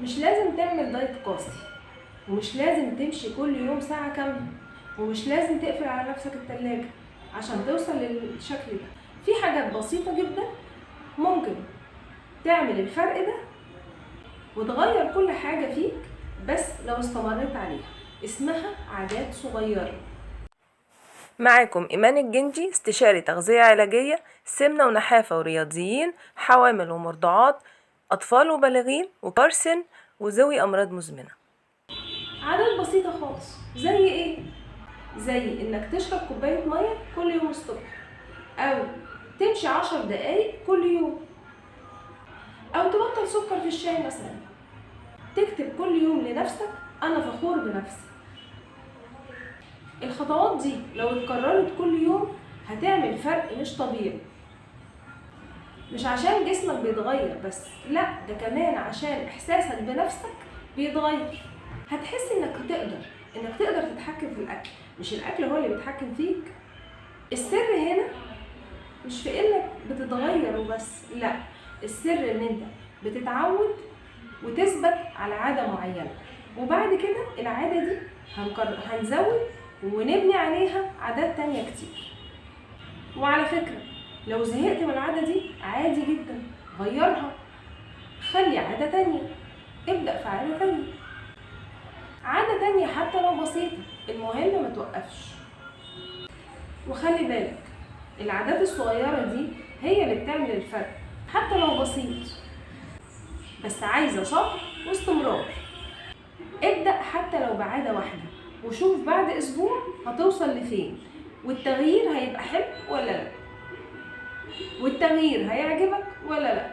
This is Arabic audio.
مش لازم تعمل دايت قاسي، ومش لازم تمشي كل يوم ساعة كاملة، ومش لازم تقفل على نفسك التلاجة عشان توصل للشكل ده. في حاجات بسيطة جدا ممكن تعمل الفرق ده وتغير كل حاجة فيك بس لو استمريت عليها. اسمها عادات صغيرة. معاكم إيمان الجندي، استشاري تغذية علاجية، سمنة ونحافة ورياضيين، حوامل ومرضعات، أطفال وبالغين وكبار سن وذوي أمراض مزمنة. عادات بسيطة خالص زي ايه؟ زي انك تشرب كوباية مية كل يوم الصبح، او تمشي 10 دقايق كل يوم، او تبطل سكر في الشاي مثلا. تكتب كل يوم لنفسك انا فخور بنفسي. الخطوات دي لو اتكررت كل يوم هتعمل فرق مش طبيعي، مش عشان جسمك بيتغير بس، لا ده كمان عشان احساسك بنفسك بيتغير. هتحس انك تقدر تتحكم في الاكل، مش الاكل هو اللي بيتحكم فيك. السر هنا مش في انك بتتغير وبس، لا، السر ان انت بتتعود وتثبت على عادة معينة، وبعد كده العادة دي هنزود ونبني عليها عادات تانية كتير. وعلى فكرة لو زهقت من العادة دي عادي جدا، غيرها، خلي عادة تانية، ابدأ في عادة تانية، عادة تانية حتى لو بسيطة، المهم ما توقفش. وخلي بالك العادات الصغيرة دي هي اللي بتعمل الفرق حتى لو بسيط، بس عايزة صبر واستمرار. ابدأ حتى لو بعادة واحدة وشوف بعد أسبوع هتوصل لفين، والتغيير هيبقى حلو ولا لا، والتغيير هيعجبك ولا لا.